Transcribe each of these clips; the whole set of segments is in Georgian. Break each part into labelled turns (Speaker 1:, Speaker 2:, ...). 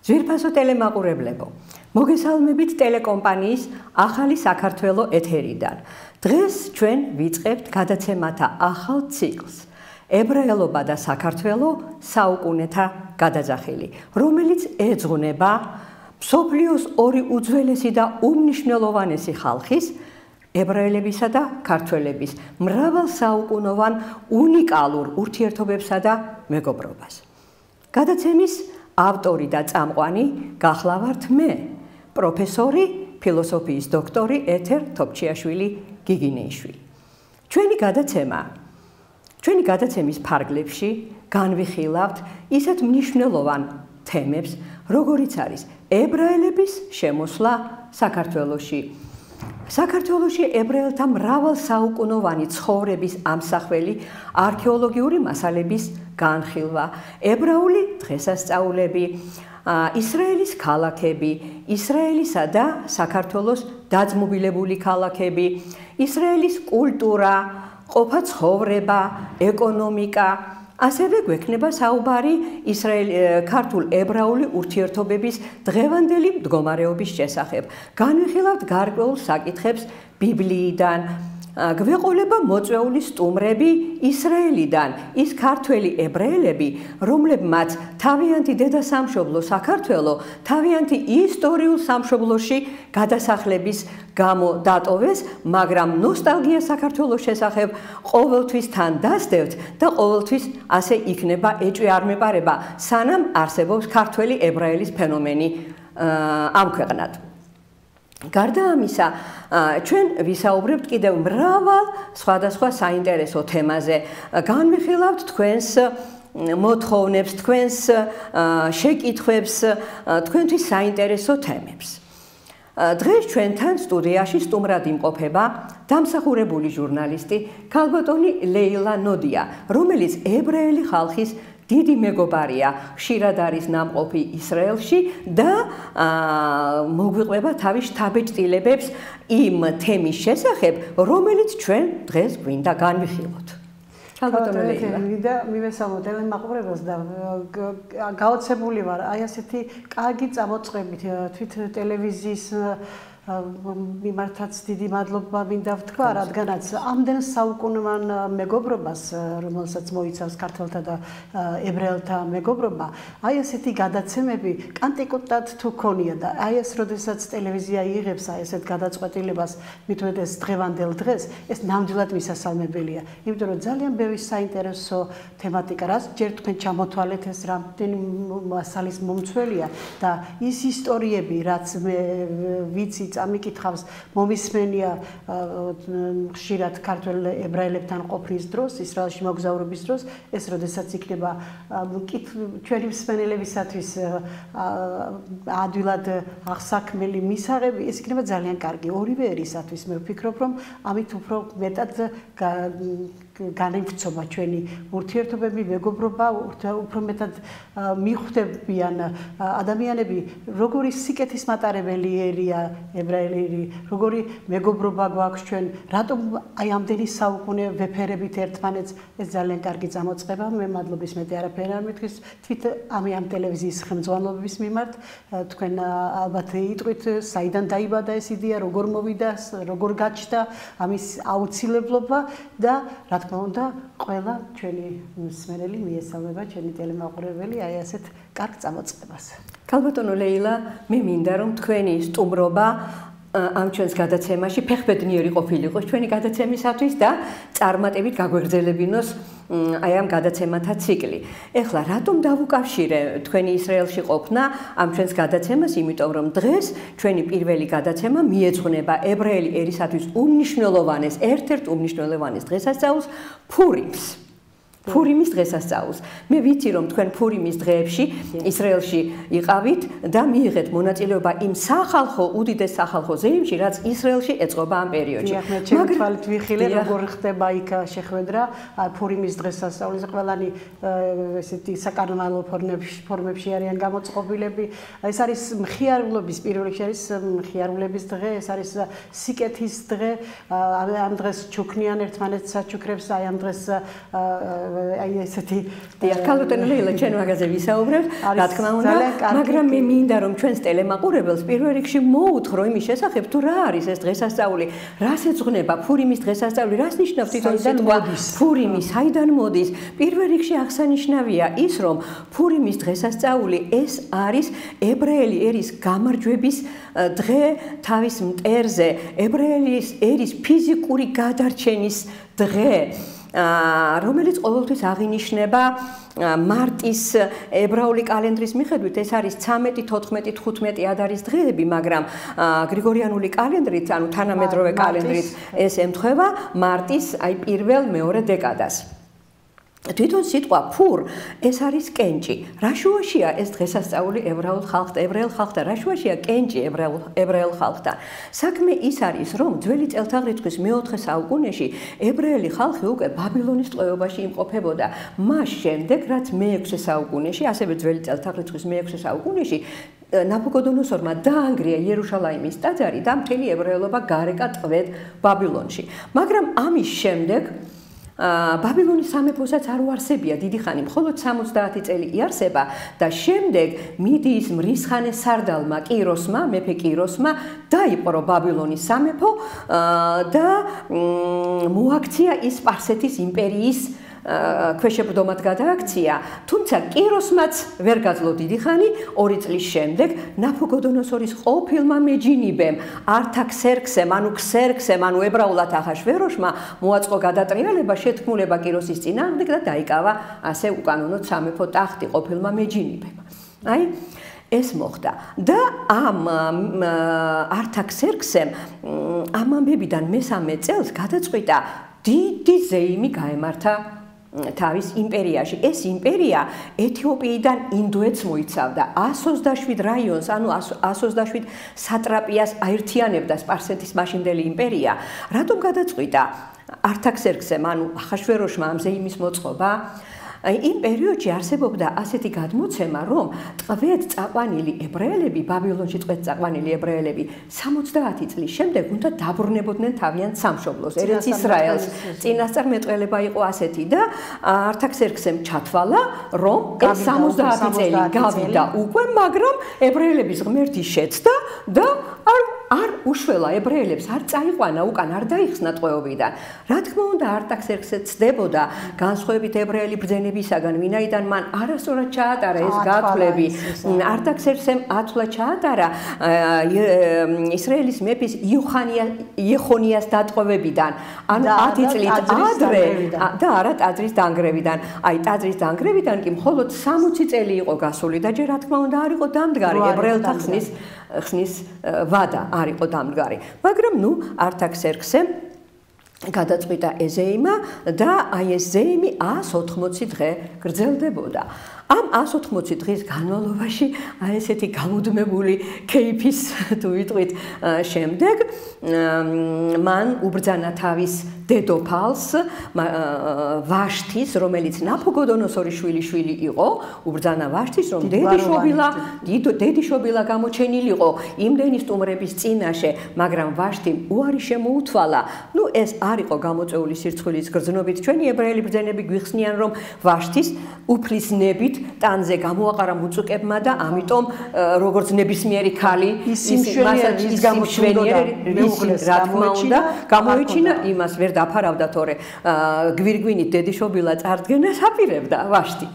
Speaker 1: ძვირფასო ტელემაყურებლებო, მოგესალმებით ტელეკომპანიის ახალი საქართველო ეთერიდან. დღეს ჩვენ ვიწყებთ გადაცემათა ახალ ციკლს. ებრაელობა და საქართველო საუკუნეთა გადაძახილი, რომელიც ეძღვნება მსოფლიოს ორი უძველესი და უმნიშვნელოვანესი ხალხის, ებრაელებისა და ქართველების მრავალსაუკუნოვან უნიკალურ ურთიერთობებსა და მეგობრობას. გადაცემის ავტორი და წამყვანი გახლავართ მე, პროფესორი, ფილოსოფიის დოქტორი ეთერ თოფჩიაშვილი გიგინეიშვილი. ჩვენი გადაცემის ფარგლებში განვიხილავთ ისეთ მნიშვნელოვან თემებს, როგორიც არის ებრაელების შემოსვლა საქართველოში. საქართველოში ებრაელთა მრავალსაუკუნოვანი ცხოვრების ამსახველი არქეოლოგიური მასალების განხილვა, ებრაული დღესასწაულები, ისრაელის ქალაქები, ისრაელისა და საქართველოს დაძმობილებული ქალაქები, ისრაელის კულტურა, ყოფა ცხოვრება, ეკონომიკა, ასევე გვექნება საუბარი ქართულ ებრაული ურთიერთობების დღევანდელი მდგომარეობის შესახებ. განვიხილავთ გარკვეულ საკითხებს ბიბლიიდან, გვეყოლება მოწვეული სტუმრები ისრაელიდან, ის ქართველი ებრაელები, რომლებმაც თავიანთი დედასამშობლო საქართველო, თავიანთი ისტორიულ სამშობლოში გადასახლების გამო დატოვეს, მაგრამ ნოსტალგია საქართველოს შესახებ ყოველთვის თან დასდევთ და ყოველთვის ასე იქნება, ეჭვი არ მეპარება, სანამ არსებობს ქართველი ებრაელის ფენომენი ამ ქვეყნად. გარდა ამისა, ჩვენ ვისაუბრებთ კიდევ მრავალ სხვადასხვა საინტერესო თემაზე. განვიხილავთ თქვენს მოთხოვნებს, თქვენს შეკითხვებს, თქვენთვის საინტერესო თემებს. დღეს ჩვენთან სტუდიაში სტუმრად იმყოფება დამსახურებული ჟურნალისტი ქალბატონი ლეილა ნოდია, რომელიც ებრაელი ხალხის დიდი მეგობარია, ხშირად არის ნამყოფი ისრაელში და მოგვიყვება თავის შთაბეჭდილებებს იმ თემის შესახებ, რომელიც ჩვენ დღეს გვინდა განვიხილოთ. ქალბატონი ლეილა,
Speaker 2: და მივესალმო ტელემაყურებელს და გაოცებული ვარ აი ასეთი კარგი წამოწყებით თვით ტელევიზიის მიმართაც დიდი მადლობა მინდა ვთქვა, რადგანაც ამდენ საუკუნოვან მეგობრობას, რომელსაც მოიცავს ქართველთა და ებრაელთა მეგობრობა, აი ასეთი გადაცემები კანტიკუტად თუ ქონია და აი ეს როდესაც ტელევიზია იღებს აი ესეთ გადაწყვეტილებას, მithumetes დღევანდელ დღეს, ეს ნამდვილად მისასალმებელია, იმიტომ რომ ძალიან ბევრი საინტერესო თემატიკა, რაც ჯერ თქვენ ჩამოთვალეთ, ეს რამდენი მასალის მომცველია და ის ისტორიები, რაც მე ვიცი ამიკითხავს მომისმენია ხშირად ქართველ ებრაელებთან ყოფნის დროს, ისრაელში მოგზაურობის დროს, ეს როდესაც იქნება ჩვენი მსმენელებისათვის ადვილად აღსაქმელი მისაღები, ეს იქნება ძალიან კარგი. ორივე ერისათვის მე ვფიქრობ, რომ ამით უფრო მეტად განივცომა ჩვენი ურთიერთობები, მეგობრობა, უფრო მეტად მიხვდებიან ადამიანები, როგორი სიკეთის მატარებელი ერია ებრაელები, როგორი მეგობრობა გვაქვს ჩვენ, რატომ აი ამდენი საუკუნე ვეფერებით ერთმანეთს, ეს ძალიან კარგი წამოწყება. მე მადლობის მეტი არაფერი არ მეთქვის თვით ამ ტელევიზიის ხელმძღვანელობის მიმართ. თქვენ ალბათ იტყვით, საიდან დაიბადა ეს იდეა, როგორ მოვიდა, როგორ გაჩნდა ამის აუცილებლობა და რა თქმა უნდა, ყველა ჩვენი მსმენელი მიესალმება, ჩვენი ტელემაყურებელი აი ასეთ კარგ წამოწყებას.
Speaker 1: ქალბატონო ლეილა, მე მინდა რომ თქვენი სტუმრობა ამ ჩვენს გადაცემაში ფეხბედნიერი ყოფილიყო ჩვენი გადაცემისათვის და წარმატებით გაგვეგრძელებინოს აი ამ გადაცემათა ციკლი. ეხლა რატომ დავუკავშირე თქვენი ისრაელში ყოფნა ამ ჩვენს გადაცემას, იმიტომ რომ დღეს ჩვენი პირველი გადაცემა მიეძღვნება ებრაელი ერისათვის უმნიშვნელოვანეს, ერთ-ერთ უმნიშვნელოვანეს დღესასწაულს, ფურიმს. ფურიმის დღესასწაულს. მე ვიცი რომ თქვენ ფურიმის დღეებში ისრაელში იყავით და მიიღეთ მონაწილეობა იმ სახალხო უდიდეს სახალხო ზეიმში, რაც ისრაელში ეწყობა ამ პერიოდში.
Speaker 2: მაგრამ თვალით ვიხილე როგორ ხდება იქ შეხვედრა ფურიმის დღესასწაულის ყველანი ესეთი საკარნავალო ფორმებში არიან გამოწყობილები. ეს არის მხიარულობის პირველ რიგში არის მხიარულების დღე, ეს არის სიკეთის დღე. ამ დღეს ჩუქნიან ერთმანეთს საჩუქრებს, აი ამ დღეს აი ესეთი
Speaker 1: ქალბატონო ლეილა ჩვენ მაგაზე ვისაუბრებთ, რა თქმა უნდა, მაგრამ მე მინდა რომ ჩვენს ტელემაყურებელს პირველ რიგში მოუთხოვრო იმის შესახებ თუ რა არის ეს დღესასწაული, რას ეძღვნება ფურიმის დღესასწაული, რას ნიშნავს თვითონ სიტყვა ფურიმი, საიდან მოდის? პირველ რიგში აღსანიშნავია ის, რომ ფურიმის დღესასწაული ეს არის ებრაელი ერის გამარჯვების დღე თავის მტერზე, ებრაელი ერის ფიზიკური გადარჩენის დღე, რომელიც ყოველთვის აღინიშნება მარტის ებრაული კალენდრის მიხედვით ეს არის 13, 14, 15 ადარის დღეები, მაგრამ გრიგორიანული კალენდრით, ანუ თანამედროვე კალენდრით ეს ემთხვევა მარტის აი პირველ-მეორე დეკადას. თვითონ სიტყვა ფურ ეს არის კენჭი. რა შუაშია ეს დღესასწაული ებრაულ ხალხთან, რა შუაშია კენჭი ებრაელ ხალხთან. საქმე ის არის, რომ ძველი წელთაღრიცხვის მე-4 საუკუნეში ებრაელი ხალხი უკვე ბაბილონის ტყვეობაში იმყოფებოდა. მას შემდეგ, რაც მე-6 საუკუნეში, ასევე ძველი წელთაღრიცხვის მე-6 საუკუნეში ნაბუქოდონოსორმა დაანგრია იერუშალაიმის ტაძარი და მთელი ებრაელობა გარეკა ტყვედ ბაბილონში. მაგრამ ამის შემდეგ ბაბილონის სამეფოსაც არ უარსებია დიდი ხანი, მხოლოდ 70 წელი იარსება და შემდეგ მიდიის მრისხანე სარდალმა კიროსმა, მეფე კიროსმა დაიპყრო ბაბილონის სამეფო და მოაქცია ის სპარსეთის იმპერიის ქვეშებრდომად გადააქცია, თუმცა კიროსმაც ვერ გაძლო დიდი ხანი, 2 წლის შემდეგ ნაბუქოდონოსორის ყოფილმა მეჯინიბემ ართაქსერქსემ, ანუ ქსერქსემ, ანუ ებრაულად ახაშვეროშმა მოაწყო გადატრიალება, შეთქმულება კიროსის წინააღმდეგ და დაიკავა ასე უკანონოდ სამეფო ტახტი ყოფილმა მეჯინიბემ. აი ეს მოხდა და ამ ართაქსერქსემ ამ ამბებიდან მე-3 წელს გადაწყვიტა დიდი ზეიმი გაემართა თავის იმპერიაში. ეს იმპერია ეთიოპიიდან ინდოეთს მოიცავდა. 127 რაიონს, ანუ 127 სატრაპიას აერთიანებდა სპარსეთის მაშინდელი იმპერია. რატომ გადაწყვიტა ართაქსერქსემ, ანუ ახაშვეროშმა ამ ზეიმის მოწყობა? იმ პერიოდში არსებობდა ასეთი გადმოცემა, რომ ტყვედ წაყვანილი ებრაელები, ბაბილონში ტყვედ წაყვანილი ებრაელები 70 წლის შემდეგ უნდა დაბრუნებოდნენ თავიანთ სამშობლოს, ერეთ ისრაელს. წინასწარ მეტყველება იყო ასეთი და ართაქსერქსემ ჩათვალა, რომ ეს 70 წელი გავიდა უკვე, მაგრამ ებრაელების ღმერთი შეცდა და არ უშველა ებრაელებს, არ წაიყვანა უკან, არ დაიხსნა ტყვეობიდან. რა თქმა უნდა, ართაქსერქსე ცდებოდა განსხვავებით ებრაელი ბრძენებისაგან, ვინაიდან მან არასწორად ჩაატარა ეს გათვლები. ართაქსერქსემ ათვლა ჩაატარა ისრაელის მეფის იეხონიას დატყვევებიდან, ანუ 10 წლით ადრე და არა ტაძრის დანგრევიდან. აი ტაძრის დანგრევიდან კი მხოლოდ 60 წელი იყო გასული და ჯერ რა თქმა უნდა არ იყო დამდგარი ებრაელთა ხსნის ვადა არ იყო დამდგარი. მაგრამ ნუ ართაქსერქსემ გადაწყვიტა ეზეიმა და აი ეს ზეიმი 180 დღე გრძელდებოდა. ამ 180 დღის განმავლობაში აი ესეთი გამუდმებული кейფის თუ ვიტყვით შემდეგ მან უბრძანა თავის დედოფალს ვაშთის, რომელიც ნაბუქოდონოსორის შვილიშვილი იყო, უბრძანა ვაშთის, რომ დედიშობილა გამოჩენილიყო იმდენი სტუმრების წინაშე, მაგრამ ვაშთიმ უარი შემოუთვალა. ნუ ეს არ იყო გამოწვეული სირცხვილის გრძნობით. ჩვენი ებრაელი ბრძენები გვიხსნიან, რომ ვაშთის უფლისნებით ტანზე გამოაყარა მუწუკებმა და ამიტომ როგორც ნებისმიერი ქალი ის გამოშვენიერი რა თქმა უნდა გამოიჩინა, იმას ვერ დაფარავდა, თორე გვირგვინით დედიშობილა წარდგენას აპირებდა ვაშთი.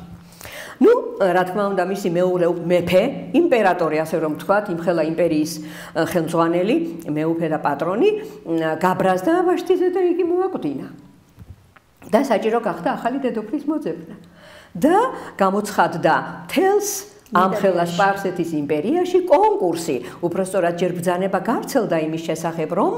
Speaker 1: ნუ რა თქმა უნდა მისი მეუღლე მეფე, იმპერატორი ასე რომ ვთქვათ, იმხელა იმპერიის ხელმძღვანელი, მეუფე და პატრონი გაბრაზდა ვაშთიზე და იგი მოაკვდინა. და საჭირო გახდა ახალი დედოფლის მოძებნა. და გამოცხადდა თელს ამხელა სპარსეთის იმპერიაში კონკურსი, უпростоრად ჯერ ბრძანება გავრცელდა იმის შესახებ, რომ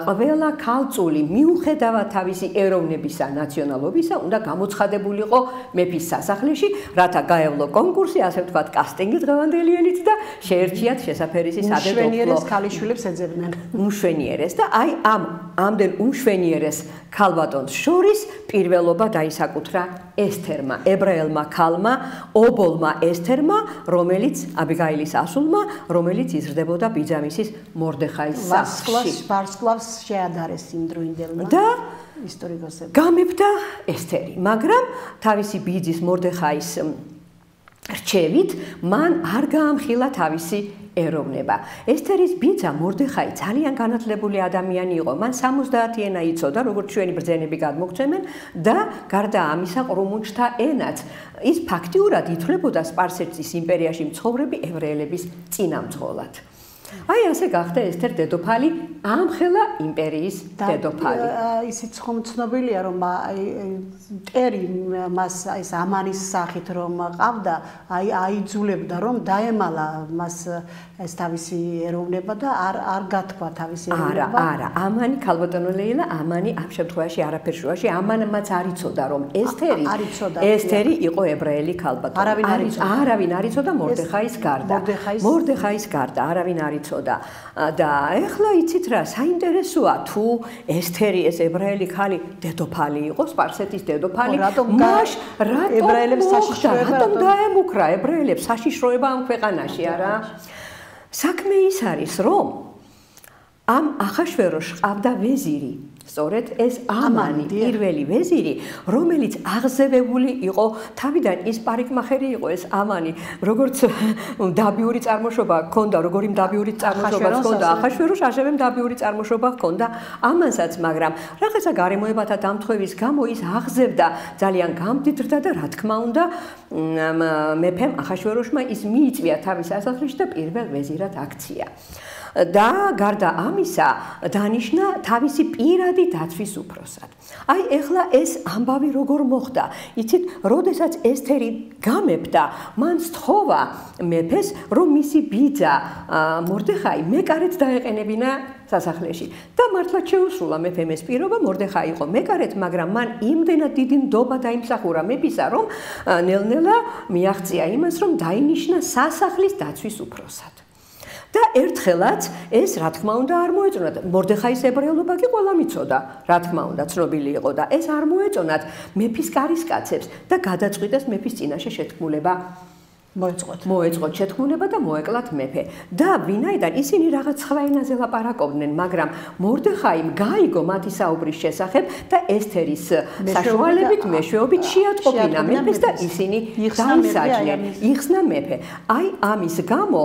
Speaker 1: ყველა ქალწული მიუხედავად თავისი ეროვნებისა, ნაციონალობისა, უნდა გამოცხადებულიყო მეფის სასახლეში, რათა გაევლო კონკურსი, ასე ვთქვათ, კასტინგი დღევანდელიანით და შეერჩიათ შესაფერისი სადედოფლო.
Speaker 2: უმშვენიერეს ქალიშვილებს ეძებდნენ.
Speaker 1: უმშვენიერეს და აი ამდენ უმშვენიერეს ქალბატონს შორის პირველობა დაისაკუთრა ესთერმა, ებრაელმა ქალმა, ობოლმა ესთერმა, რომელიც აბიგაილის ასულმა, რომელიც იზრდებოდა ბიძამისის მორდეხაის სახლში.
Speaker 2: ვარსკვლავს შეადარეს იმ დროინდელმა.
Speaker 1: და
Speaker 2: ისტორიკოსები.
Speaker 1: გამებდა ესთერი, მაგრამ თავისი ბიძის მორდეხაის რჩევით მან არ გაამხილა თავისი ეროვნება. ესთერის ბიძა მორდეხაი ძალიან განათლებული ადამიანი იყო. მან 70 ენა იცოდა, როგორც ჩვენი ბრძენები გადმოგცემენ და გარდა ამისა ყრუმუნჩთა ენაც. ის ფაქტიურად ითვლებოდა სპარსეთის იმპერიაში მცხოვრები ებრაელების წინამძღოლად. აი ასე გახდა ესთერ დედოფალი, ამხელა იმპერიის დედოფალი.
Speaker 2: ისიც ხომ ცნობილია, რომ ტერი მას ის ამანის სახით რომ ყავდა, აიძულებდა რომ დაემალა მას ეს თავისი ეროვნება და არ გათქვა თავისი ეროვნება.
Speaker 1: არა, ამანი ქალბატონო ლეილა, ამანი ამ შემთხვევაში არაფერ შუაში, ამანმაც არ იცოდა რომ ესთერი იყო ებრაელი ქალბატონი. არავინ არ იცოდა მორდეხაის გარდა. მორდეხაის გარდა არავინ არ იცოდა. და ეხლა იცით რა, საინტერესოა თუ ესთერი ეს ებრაელი ხალი დედოფალი იყო, სპარსეთის დედოფალი, მაშ
Speaker 2: ებრაელებს საშიშროება
Speaker 1: რატომ დაემუქრა ებრაელებს საშიშროება ამ ქვეყანაში, არა? საქმე ის არის, რომ ამ ახაშვეროშ ყავდა ვეზირი, სწორედ ეს ამანი, პირველი ვეზირი, რომელიც აღზევებული იყო თავიდან ის პარიკმახერი იყო ეს ამანი, როგორც დაბიური წარმოშობა ჰქონდა, როგორი დაბიური წარმოშობა ჰქონდა ახაშვეროშ, ასევე დაბიური წარმოშობა ჰქონდა ამანსაც, მაგრამ რაღაცა გარემოებათა დამთხევის გამო ის აღზევდა, ძალიან გამდიდრდა და რა თქმა უნდა, მეფემ ახაშვეროშმა ის მიიწვია თავის სასახლეში და პირველ ვეზირად აქცია. და გარდა ამისა დანიშნა თავისი პირადი დაცვის უფროსად. აი ეხლა ეს ამბავი როგორ მოხდა? იცით, როდესაც ესთერი გამებდა, მან სთხოვა მეფეს, რომ მისი ბიძა მორდეხაი მეკარედ დაეყენებინა სასახლეში. და მართლაც შეუსრულა მეფემ ეს პირობა, მორდეხაი იყო მეკარედ, მაგრამ მან იმდენად დიდი ნდობა დაიმსახურა მეფისა, რომ ნელ-ნელა მიაღწია იმას, რომ დაინიშნა სასახლის დაცვის უფროსად. და ერთხელაც ეს რა თქმა უნდა არ მოეწონათ. მორდეხაის ებრაელობა კი ყველა მიცოდა, რა თქმა უნდა, ცნობილი იყო და ეს არ მოეწონათ მეფის კარისკაცებს და გადაწყვიტეს მეფის წინაშე შეთქმულება მოეწყოთ შეთქმულება და მოეკლათ მეფე. და ვინაიდან ისინი რაღაც სხვა ენაზე ლაპარაკობდნენ, მაგრამ მორდეხაიმ გაიგო მათი საუბრის შესახებ და ესთერის საშუალებით მეშვეობით შეატყობინა მეფეს და ისინი დაისაჯნენ, იხსნა მეფე. აი ამის გამო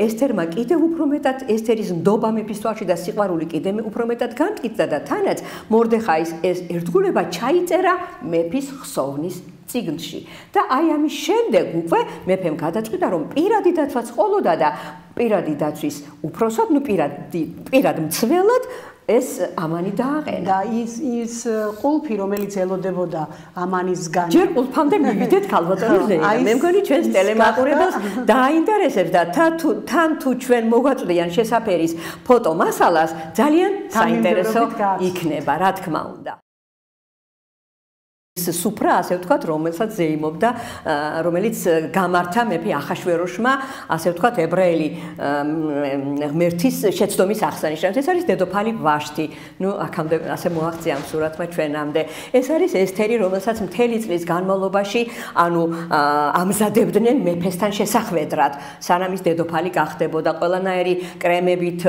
Speaker 1: ესთერმა კიდევ უფრო მეტად ესთერის ნდობა მეფის თვალში და სიყვარული კიდევ უფრო მეტად განმტკიცდა და თანაც მორდეხაის ეს ერთგულება ჩაიწერა მეფის ხსოვნის წიგნში. და აი ამის შემდეგ უკვე მეფემ გადაწყვიტა, რომ პირადი დაცვაც ყოლოდა და პირადი დაცვის უფროსად, პირად მცველად ეს ამანი დააყენა.
Speaker 2: და ის ყულფი, რომელიც ელოდებოდა ამანისგან.
Speaker 1: ჯერ ყულფამდე მივიდეთ ქალბატონო ლეილა. მე მგონი ჩვენს ტელემაყურებელს დააინტერესებს და თან თუ ჩვენ მოგვაწვდიან შესაფერის ფოტო მასალას, ძალიან საინტერესო იქნება, რა თქმა უნდა. სუფრა, ასე ვთქვათ, რომელსაც ზეიმობდა, რომელიც გამართა მეფე ახაშვეროშმა, ასე ვთქვათ, ებრაელი ღმერთის შეცდომის აღსანიშნავად. ეს არის დედოფალი ვაშთი. ნუ აქამდე ასე მოაღწია ამ სურათმა ჩვენამდე. ეს არის ესთერი, რომელსაც მთელი წლის განმავლობაში, ანუ ამზადებდნენ მეფესთან შესახვედრად, სანამ ის დედოფალი გახდებოდა. ყველანაირი კრემებით,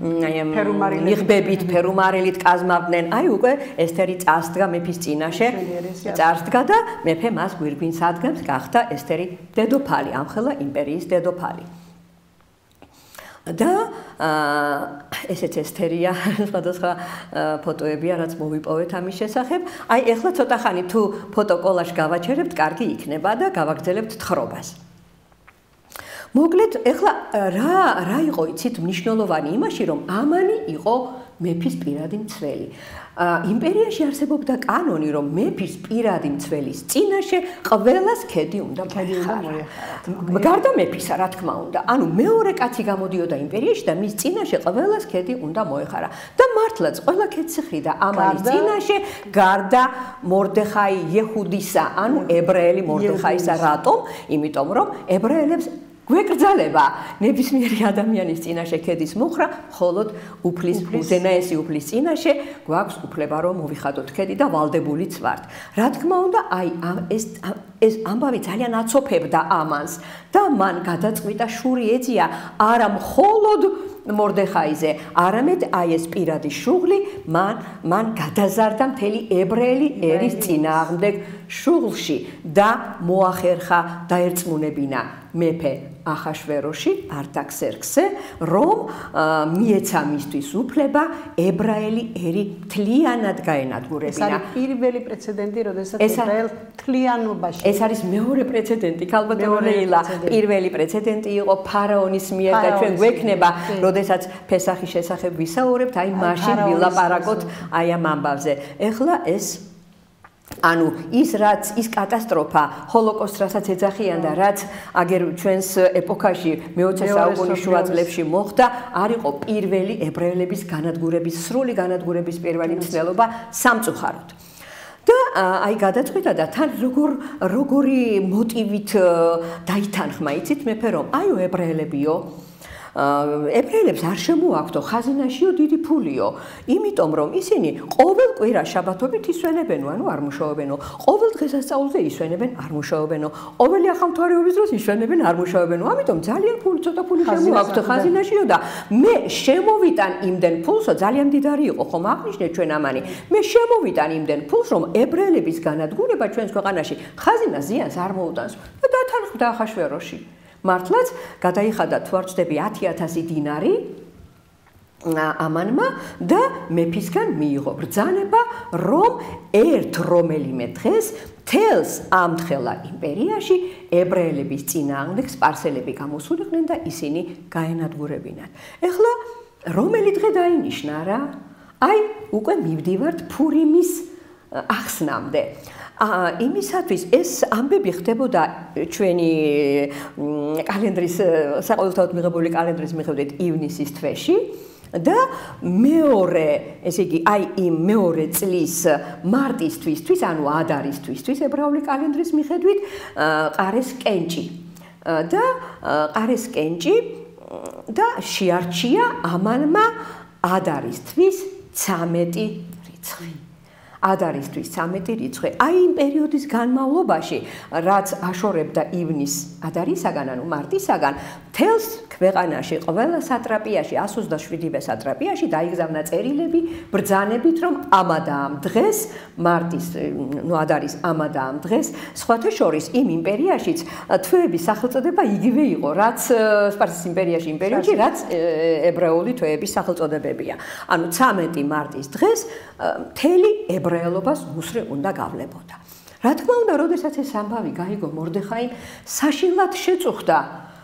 Speaker 1: მიღბებით, ფერუმარელით კაზმავდნენ. აი უკვე ესთერი წასდგა მეფის წინაშე. წარსდგა და მეფე მას გვირგვინს ადგამს, გახდა ესთერი დედოფალი, ამხელა იმპერიის დედოფალი. და ესეც ესთერია, სხვადასხვა ფოტოებია, რაც მოვიპოვეთ ამის შესახებ. აი ეხლა ცოტა ხანი თუ ფოტოკოლაჟ გავაჩერებთ, კარგი იქნება და გავაგრძელებთ თხრობას. მოკლედ, ეხლა რა იყო იცით მნიშვნელოვანი იმაში, რომ ამანი იყო მეფის პირადი მცველი. იმპერიაში არსებობდა კანონი, რომ მეფის პირადი მცველის წინაშე ყველას ქედი უნდა მოეხარა. გარდა მეფისა, რა თქმა უნდა. ანუ მეორე კაცი გამოდიოდა იმპერიაში და მის წინაშე ყველას ქედი უნდა მოეხარა. და მართლაც ყველა ქედს ხრიდა ამანის წინაშე, გარდა მორდეხაი იეჰუდისა, ანუ ებრაელი მორდეხაისა. რატომ? იმიტომ რომ ებრაელებს გვეკრძალება ნებისმიერი ადამიანის წინაშე ქედის მოხრა, მხოლოდ უფლის უზენაესი უფლის წინაშე გვაქვს უფლება რომ მოვიხადოთ ქედი და ვალდებულიც ვართ. რა თქმა უნდა, აი ეს ამბავი ძალიან აცოფებდა ამანს და მან გადაწყვიტა შური ეძია არა მხოლოდ მორდეხაიზე, არამედ აი ეს პირადი შუღლი მან გადაზარდა მთელი ებრაელი ერის წინააღმდეგ შუღლში და მოახერხა დაერწმუნებინა მეფე ახაშვეროში არტაქსერქსე, რომ მიეცა მისთვის უფლება ებრაელი ერი მთლიანად გაენადგურებინა.
Speaker 2: ეს არის პირველი პრეცედენტი, როდესაც ებრაელ მთლიანობაში.
Speaker 1: ეს არის მეორე პრეცედენტი, ქალბატონო ლეილა. პირველი პრეცედენტი იყო ფარაონის მიერ და ჩვენ გვექნება, როდესაც ფესახის შესახებ ვისაუბრებთ, აი მაშინ ვილაპარაკოთ აი ამ ამბავზე. ეხლა ეს ანუ ის კატასტროფა, ჰოლოკოსტს რასაც ეძახიან და რაც აგერ ჩვენს ეპოქაში მე-20 საუკუნის შუა წლებში მოხდა, არ იყო პირველი ებრაელების განადგურების, სრული განადგურების პირველი მცდელობა სამწუხაროდ. და აი გადაწყვიტა და თან როგორი მოტივით დაითანხმა, იცით მეფე რომ აიო ებრაელებიო ებრაელებს არ შემოაქვთო ხაზინაშიო დიდი ფულიო, იმიტომ რომ ისინი ყოველ კვირა შაბათობით ისვენებენო, ანუ არ მუშაობენო, ყოველ დღესასწაულზე ისვენებენ, არ მუშაობენო, ყოველი ახალმთვარეობის დროს ისვენებენ, არ მუშაობენო, ამიტომ ძალიან ცოტა ფული შემოაქვთო ხაზინაშიო და მე შემოვიტან იმდენ ფულსო, ძალიან მდიდარი იყო ხომ აღნიშნეთ ჩვენ ამანი, მე შემოვიტან იმდენ ფულს, რომ ებრაელების განადგურება ჩვენს ქვეყანაში ხაზინას ზიანს არ მოუტანს და დათანხმდა ახაშვეროში. მართლაც გადაიხადა თუ არ ვცდები 10,000 დინარი ამანმა და მეფისგან მიიღო ბრძანება, რომ ერთ რომელიმე დღეს თელს ამთხელა იმპერიაში ებრაელების წინააღმდეგ სპარსელები გამოსულიყვნენ და ისინი გაენადგურებინათ. ეხლა რომელი დღე დაინიშნა რა? აი უკვე მივდივართ ფურიმის ახსნამდე. იმისათვის ეს ამბები ხდებოდა ჩვენი კალენდრის საყოველთაოდ მიღებული კალენდრის მიხედვით ივნისის თვეში და მეორე, ესე იგი, აი იმ მეორე წლის მარტისთვისთვის, ანუ ადარისთვისთვის ებრაული კალენდრის მიხედვით ყარეს კენჭი და ყარეს კენჭი და შეარჩია ამანმა ადარისთვის 13 რიცხვი. ადარისთვის 13 რიცხვი. აი იმ პერიოდის განმავლობაში, რაც აშორებდა ივნის ადარისაგან, ანუ მარტისაგან, თელს ქვეყანაში, ყველა სატრაპიაში, 127-ვე სატრაპიაში დაიგზავნა წერილები, ბრძანებით, რომ ამადა ამ დღეს, მარტის, ადარის ამადა ამ დღეს, სხვათა შორის იმ იმპერიაშიც თვეების სახელწოდება იგივე იყო, რაც სპარსის იმპერიაში იმ პერიოდში, რაც ებრაული თვეების სახელწოდებებია. ანუ 13 მარტის დღეს მთელი ებრაელობას მუსრი უნდა გავლებოდა. რა თქმა უნდა, როდესაც ეს ამბავი გაიგო მორდეხაიმ, საშინლად შეწუხდა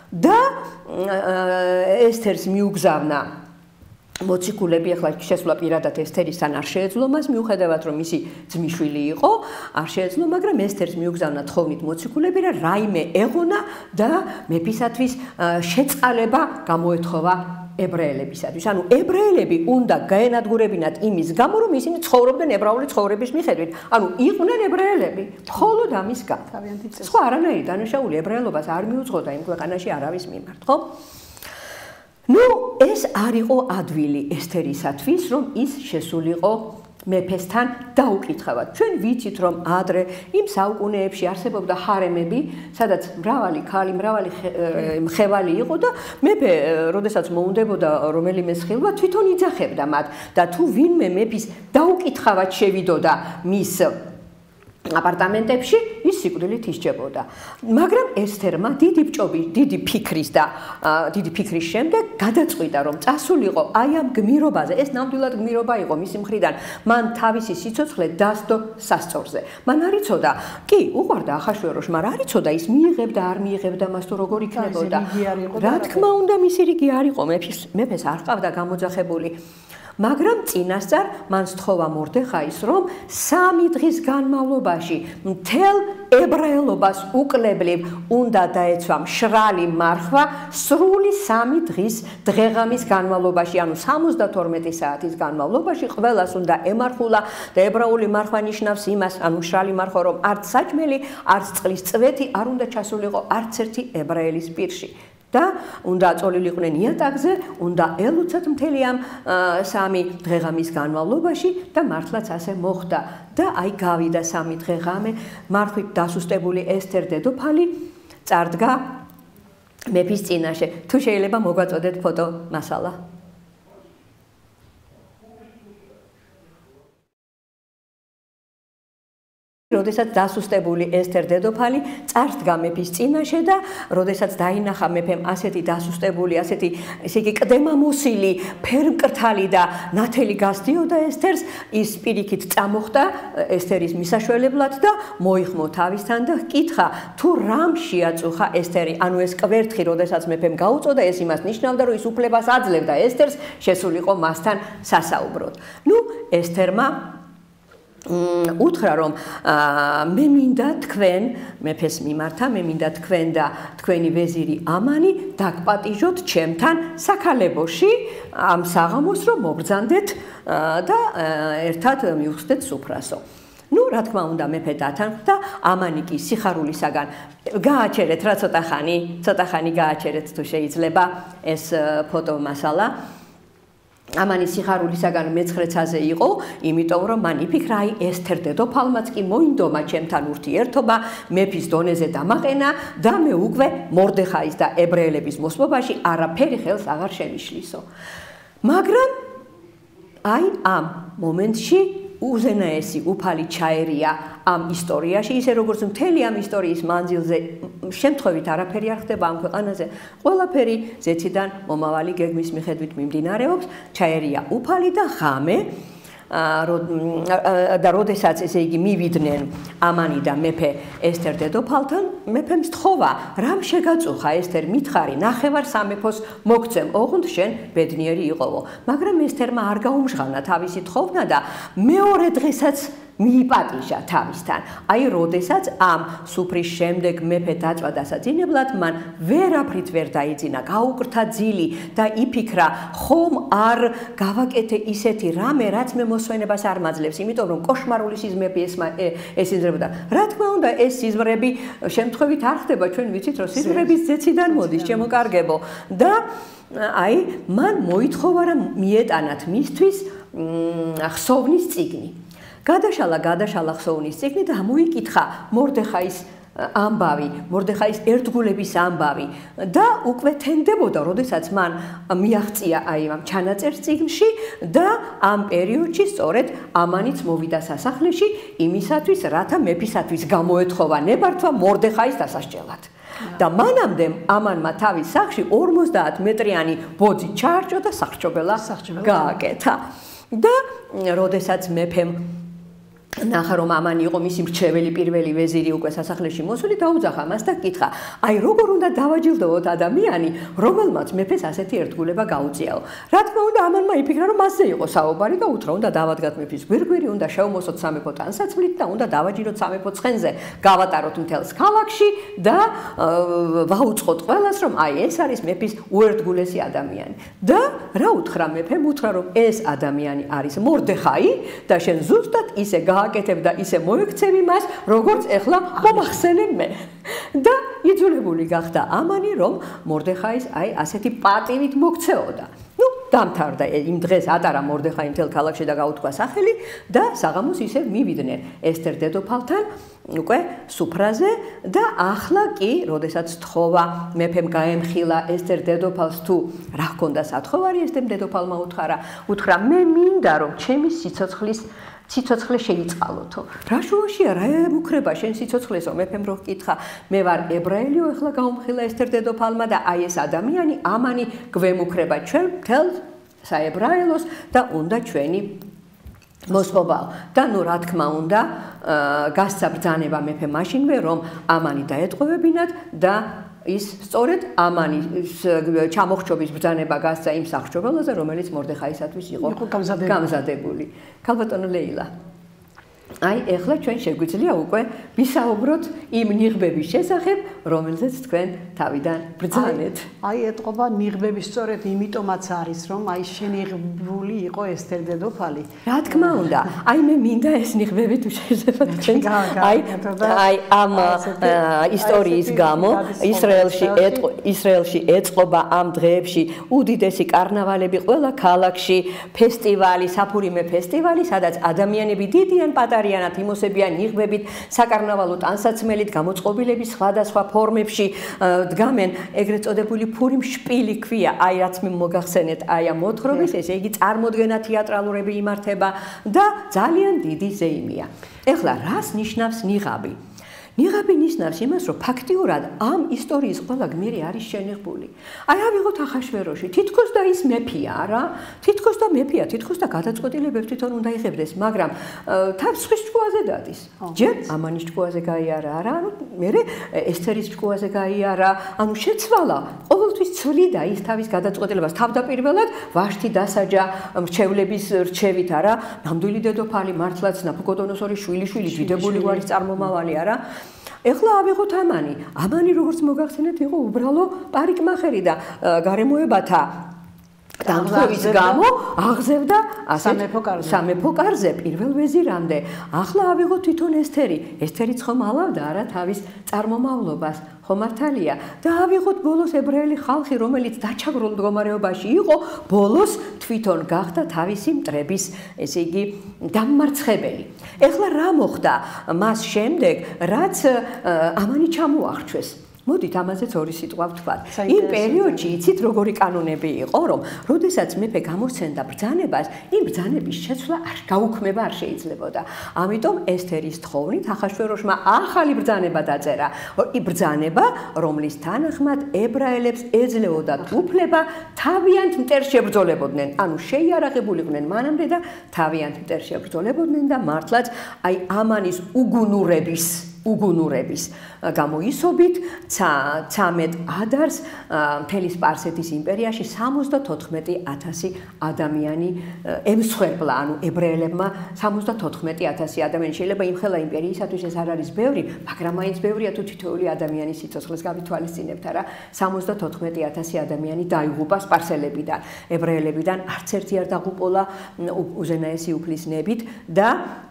Speaker 1: და ესთერს მიუგზავნა მოციქულები, ახლა შესვლა პირადად ესთერისთან არ შეეძლო მას, მიუხედავად რომ მისი ძმისშვილი იყო, არ შეეძლო, მაგრამ ესთერს მიუგზავნა თხოვნით მოციქულები და რაიმე ეღონა და მეფისათვის შეწყალება გამოეთხოვა ებრაელებისათვის. ანუ ებრაელები უნდა გაენადგურებინათ იმის გამო, რომ ისინი ცხოვრობდნენ ებრაული ცხოვრების მიხედვით. ანუ იყვნენ ებრაელები, მხოლოდ ამის გამო. სხვა არანაირი დანაშაული ებრაელობას არ მიუძღოდა იმ ქვეყანაში არავის მიმართ, ხო? ნუ ეს არ იყო ადვილი ესთერისათვის, რომ ის შესულიყო მეფესთან დაუკითხავად. ჩვენ ვიცით, რომ ადრე იმ საუკუნეებში არსებობდა ჰარემები, სადაც მრავალი ქალი, მრავალი მხევალი იყო და მეფე, როდესაც მოუნდებოდა რომელიმე სხილვა, თვითონ იძახებდა მათ და თუ ვინმე მეფის დაუკითხავად შევიდოდა მის აპარტამენტებში, ის სიკვდილით ისჯებოდა. მაგრამ ესთერმა დიდი ფიქრის შემდეგ გადაწყვიტა, რომ წასულიყო აი ამ გმირობაზე. ეს ნამდვილად გმირობა იყო მისი მხრიდან. მან თავისი სიცოცხლე დასდო სასწორზე. მან არ იცოდა, კი, უყვარდა ახაშვეროშმა, არ იცოდა ის მიიღებდა, არ მიიღებდა მას თუ როგორ იქნებოდა. რა თქმა უნდა, მისი რიგი არ იყო, მეფეს არ ყავდა გამოძახებული. მაგრამ წინასწარ მან სთხოვა მორდეხაის, რომ 3 დღის განმავლობაში მთელ ებრაელობას უკლებლივ უნდა დაეცვა მშრალი მარხვა სრული 3 დღის დღეღამის განმავლობაში, ანუ 72 საათის განმავლობაში ყველას უნდა ემარხულა და ებრაული მარხვა ნიშნავს იმას, ანუ მშრალი მარხვა, რომ არც საჭმელი, არც წყლის წვეთი არ უნდა ჩასულიყო არც ერთი ებრაელის პირში. და უნდა აწოლილიყვნენ იატაკზე, უნდა ელოცათ მთელი ამ 3 დღეღამის განმავლობაში და მართლაც ასე მოხდა. და აი გავიდა 3 დღეღამე, მარხვით დასუსტებული ესთერ დედოფალი წარდგა მეფის წინაშე. თუ შეიძლება მოგვაწოდეთ ფოტო მასალა. როდესაც დასუსტებული ესთერ დედოფალი წარსდგა მეფის წინაშე და როდესაც დაინახა მეფემ ასეთი დასუსტებული, ასეთი ესე იგი კდემამოსილი, ფერმკრთალი და ნათელი გასდიოდა ესთერს, ის პირიქით წამოხდა ესთერის მისაშველებლად და მოიხმო თავისთან და ჰკითხა, თუ რამ შეაწუხა ესთერი, ანუ ეს კვერთხი, როდესაც მეფემ გაუწოდა, ეს იმას ნიშნავდა, რომ ის უფლებას აძლევდა ესთერს შესულიყო მასთან სასაუბროდ. ნუ ესთერმა უთხრა რომ მე მინდა თქვენ მეფეს მიმართა მე მინდა თქვენ და თქვენი ვეზირი ამანი დაგპატიჟოთ ჩემთან საქალებოში ამ საღამოს რომ მობრძანდეთ და ერთად მივხსდეთ სუფრასო. ნუ რა თქმა უნდა მეფე დათანხმდა ამანი კი სიხარულისაგან გააჩერეთ რა ცოტა ხანი გააჩერეთ თუ შეიძლება ეს ფოტო მასალა ამანი სიხარულისაგან მეცხრეცაზე იყო, იმიტომ რომ მან იფიქრა, აი ესთერ დედოფალმაც კი მოინდომა ჩემთან ურთიერთობა, მეფის დონეზე დამაყენა და მე უკვე მორდეხაის და ებრაელების მოსპობაში არაფერი ხელს აღარ შევიშლისო. მაგრამ აი ამ მომენტში უზენაესი უფალი ჩაერია ამ ისტორიაში, ისე როგორც მთელი ამ ისტორიის მანძილზე შემთხვევით არაფერი არ ხდება ამ ქვეყანაზე, ყველაფერი ზეციდან მომავალი გეგმის მიხედვით მიმდინარეობს, ჩაერია უფალი და ღამე და როდესაც ესე იგი მივიდნენ ამანი და მეფე ესთერ დედოფალთან, მეფემ სთხოვა, რამ შეგაწუხა ესთერ, მითხარი, ნახევარ სამეფოს მოგცემ, ოღონდ შენ ბედნიერი იყოვო. მაგრამ ესთერმა არ გაუმჟღავნა თავისი თხოვნა და მეორე დღესაც მიიპატიჟა თავისთან. აი, როდესაც ამ სუფრის შემდეგ მეფე დაწვა დასაძინებლად, მან ვერაფრით ვერ დაიძინა, გაუკრთა ძილი და იფიქრა, ხომ არ გავაკეთე ისეთი რამე, რაც მე მოსვენებას არ მაძლევს, იმიტომ რომ კოშმარული სიზმრები ესიზმრებოდა. რა თქმა უნდა, ეს სიზმრები შემთხვევით არ ხდება, ჩვენ ვიცით, რომ სიზმრების ზეციდან მოდის, შემოკარგებო. და აი, მან მოითხოვა, რომ მიეტანათ მისთვის ხსოვნის წიგნი. გადაშალა ხსოვნის წიგნი და მოიკითხა მორდეხაის ამბავი, მორდეხაის ერთგულების ამბავი და უკვე თენდებოდა, როდესაც მან მიაღწია აი ამ ჩანაწერს წიგნში და ამ პერიოდში სწორედ ამანიც მოვიდა სასახლეში იმისათვის, რათა მეფისათვის გამოეთხოვა ნებართვა მორდეხაის დასასჯელად. და მანამდე ამანმა თავის სახლში 50 მეტრიანი ბოძი ჩაარჭო და სახრჩობელა გააკეთა. და როდესაც მეფემ ნახა რომ ამანი იყო მისი მრჩეველი პირველი ვეზირი უკვე სასახლეში მოსული დაუძახა მას და კითხა აი როგორ უნდა დავაჯილდოვოთ ადამიანი რომელმაც მეფეს ასეთი ერთგულება გაუწიაო რა თქმა უნდა ამანმა იფიქრა რომ მასზე იყო საუბარი და უთხრა უნდა დავადგათ მეფის გვირგვირი უნდა შევმოსოთ სამეფო ტანსაცმლით და უნდა დავაჯიროთ სამეფო ცხენზე გავატაროთ მთელს ქალაქში და ვაუწყოთ ყველას რომ აი ეს არის მეფის უერთგულესი ადამიანი და რა უთხრა მეფემ უთხრა რომ ეს ადამიანი არის მორდეხაი და შენ ზუსტად ისე აკეთებ და ისე მოექცევი მას, როგორც ეხლა მომახსენე მე. და იძულებული გახდა ამანი, რომ მორდეხაის აი ასეთი პატივით მოქცეოდა. ნუ დამთავრდა იმ დღეს ატარა მორდეხაი მთელ ქალაქში და გაუთქვა სახელი და საღამოს ისევ მივიდნენ ესთერ დედოფალთან უკვე სუფრაზე და ახლა კი, როდესაც თხოვა მეფემ გაემხილა ესთერ დედოფალს თუ რა ჰქონდა სათხოვარი ესთერ დედოფალმა უთხრა მე მინდა რომ ჩემი სიცოცხლე შეიწყალოთო. რა შუაშია, რა ემუქრება შენ სიცოცხლესო? მეფემ რო ჰკითხა, მე ვარ ებრაელიო, ეხლა გაუმხილა ესთერ დედოფალმა და აი ეს ადამიანი ამანი გვემუქრება ჩვენ მთელ საებრაელოს და უნდა ჩვენი მოსპობაო. და ნუ რა თქმა უნდა, გასცა ბრძანება მეფე მაშინვე რომ ამანი დაეტყვევებინათ და ის სწორედ ამანის ჩამოხრჩობის ბრძანება გასცა იმ სახრჩობელაზე, რომელიც მორდეხაისათვის იყო გამზადებული. ქალბატონო ლეილა. აი, ეხლა ჩვენ შეგვიძლია უკვე ვისაუბროთ იმ ნიღბების შესახებ, რომელზეც თქვენ თავიდან ბრძანეთ.
Speaker 2: აი, ეტყობა ნიღბები სწორედ იმიტომაც არის, რომ აი შენიღბული იყო ესთერ დედოფალი.
Speaker 1: რა თქმა უნდა, აი მე მინდა ეს ნიღბები თუ შეიძლება თქვენ აი ამ ისტორიის გამო ისრაელში ეწყობა ამ დღეებში უდიდესი კარნავალები ყველა ქალაქში, ფესტივალი, საფურიმე ფესტივალი, სადაც ადამიანები დიდი ან პატარი არიანად იმოსებიან ნიღბებით, საკარნავალო ტანსაცმელით, გამოწყობილების სხვადასხვა ფორმებში დგამენ, ეგრეთ წოდებული ფურიმ შპილი ქვია, აი რაც მე მოგახსენეთ, აი ამ მოთხრობის, ესე იგი წარმოდგენა თეატრალურები იმართება და ძალიან დიდი ზეიმია. ეხლა რას ნიშნავს ნიღაბი? ნიღაბი ნიშნავს იმას, რომ ფაქტიურად ამ ისტორიის ყველა გმირი არის შენიღბული. აი ავიღოთ ახაშვეროში, თითქოს და ის მეფია რა, თითქოს და მეფია, თითქოს და გადაწყვეტილებებს თვითონ უნდა იღებდეს, მაგრამ თავს სხვის ჭკუაზე დადის. ჯერ ამანის ჭკუაზე გაიარა არა, ანუ მერე ესთერის ჭკუაზე გაიარა, ანუ შეცვალა, ყოველთვის ცვლიდა ის თავის გადაწყვეტილებას. თავდაპირველად ვაშთი დასაჯა მრჩევლების რჩევით არა, ნამდვილი დედოფალი მართლაც ნაბუქოდონოსორის შვილიშვილი, დიდებული გვარის წარმომავალი არა. ეხლა ავიღოთ ამანი. ამანი როგორც მოგახსენეთ, იყო უბრალო პარიკმახერი და გარემოებათა დამხობის გამო აღზევდა სამეფო კარზე პირველ ვეზირამდე. ახლა ავიღოთ თვითონ ესთერი. ესთერიც ხომ ალავდა არა თავის წარმომავლობას. ხომ მართალია და ავიღოთ ბოლოს ებრაელი ხალხი, რომელიც დაჩაგრულ მდგომარეობაში იყო, ბოლოს თვითონ გახდა თავისი მტრების, ესე იგი, დამმარცხებელი. ეხლა რა მოხდა მას შემდეგ, რაც ამანი ჩამოახრჩვეს? მოდით ამაზეც ორი სიტყვა ვთქვათ. იმ პერიოდში იცით როგორი კანონები იყო, რომ როდესაც მეფე გამოსცემდა ბრძანებას, იმ ბრძანების შეცვლა გაუქმება არ შეიძლებოდა. ამიტომ ესთერის თხოვნით ახაშვეროშმა ახალი ბრძანება დაწერა. ბრძანება, რომლის თანახმად ებრაელებს ეძლეოდათ უფლება თავიანთ მტერს შებრძოლებოდნენ. ანუ შეიარაღებულიყვნენ მანამდე და თავიანთ მტერს შებრძოლებოდნენ და მართლაც აი ამანის უგუნურების გამოისობით 13 ადარს მთელი სპარსეთის იმპერიაში 74,000 ადამიანი ემსხვერპლა, ანუ ებრაელებმა 74,000 ადამიანი. შეიძლება იმხელა იმპერიისათვის ეს არ არის ბევრი, მაგრამ მაინც ბევრია თუ თითოეული ადამიანის სიცოცხლეს გავითვალისწინებთ არა, 74,000 ადამიანი დაიღუპა სპარსელებიდან, ებრაელებიდან არც ერთი არ დაღუპულა უზენაესი უფლისნებით და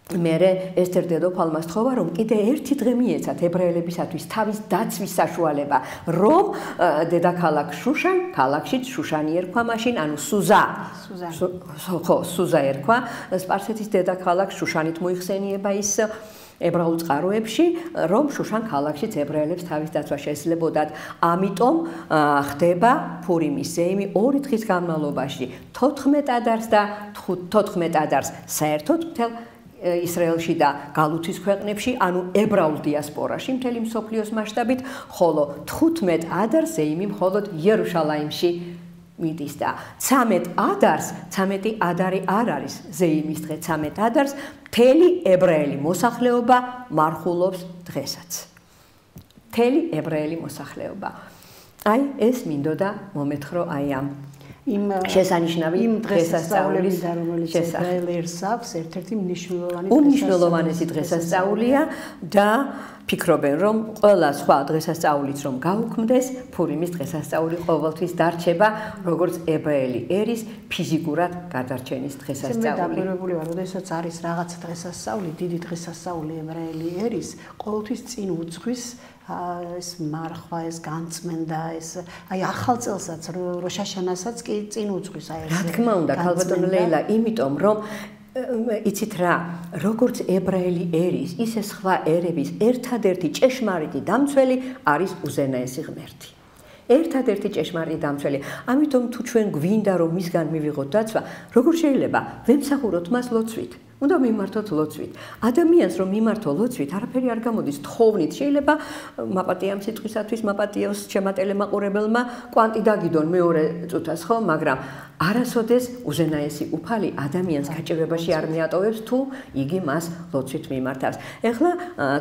Speaker 1: მერე ესთერ დედოფალმა სთხოვა, რომ კიდე ერთი დღე მიეცათ ებრაელებისათვის თავის დაცვის საშუალება, რომ დედაქალაქ შუშან, ქალაქშიც შუშანი ერქვა მაშინ, ანუ სუზა ერქვა, სპარსეთის დედაქალაქ შუშანით მოიხსენიება ის ებრაულ წყაროებში, რომ შუშან ქალაქშიც ებრაელებს თავის დაცვა შესაძლებოდათ. ამიტომ ხდება ფურიმის ზეიმი 2 დღის განმავლობაში, 14 ადარს და 14 ადარს საერთოდ მთელ ისრაელში და გალუთის ქვეყნებში, ანუ ებრაულ დიასპორაში, მთელი მსოფლიოს მასშტაბით, ხოლო 15 ადარს ზეიმი მხოლოდ იერუშალაიმში მიდის და 13 ადარი არ არის ზეიმის დღე, 13 ადარს მთელი ებრაელი მოსახლეობა მარხულობს დღესაც. მთელი ებრაელი მოსახლეობა. აი ეს მინდოდა მომეთქრო აი ამ შესანიშნავი დღესასწაულის
Speaker 2: შესაძლებლიერს აქვს ერთ-ერთი
Speaker 1: უმნიშვნელოვანესი დღესასწაულია და ფიქრობენ, რომ ყველა სხვა დღესასწაულიც რომ გაუქმდეს, ფურიმის დღესასწაული ყოველთვის დარჩება, როგორც ებრაელი ერის ფიზიკურად გადარჩენის დღესასწაული.
Speaker 2: მე დაკვირვებული ვარ, როდესაც არის რაღაც დღესასწაული, დიდი დღესასწაული ებრაელი ერის, ყოველთვის წინ უძღვის ეს მარხვა, ეს განწმენდა, ეს აი ახალ წელსაც, როშაშანასაც კი წინ უძღვის აი ეს.
Speaker 1: რა თქმა უნდა, ქალბატონო ლეილა, იმიტომ რომ იცით რა, როგორც ებრაელი ერის, ისე სხვა ერების ერთადერთი ჭეშმარიტი დამცველი არის უზენაესი ღმერთი. ერთადერთი ჭეშმარიტი დამცველი. ამიტომ თუ ჩვენ გვინდა რომ მისგან მივიღოთ დაცვა, როგორ შეიძლება ვემსახუროთ მას ლოცვით? უნდა მიმართოთ ლოცვით. ადამიანს რომ მიმართო ლოცვით, არაფერი არ გამოდის თხოვნით. შეიძლება მაპატია ამ სიტყვისათვის, მაპატიოს შემატელე მაყურებელმა კვანტი დაგიდონ მეორე წუთას, ხო, მაგრამ არასოდეს უზენაესი უფალი ადამიანს გაჭირვებაში არ მიატოვებს, თუ იგი მას ლოცვით მიმართავს. ეხლა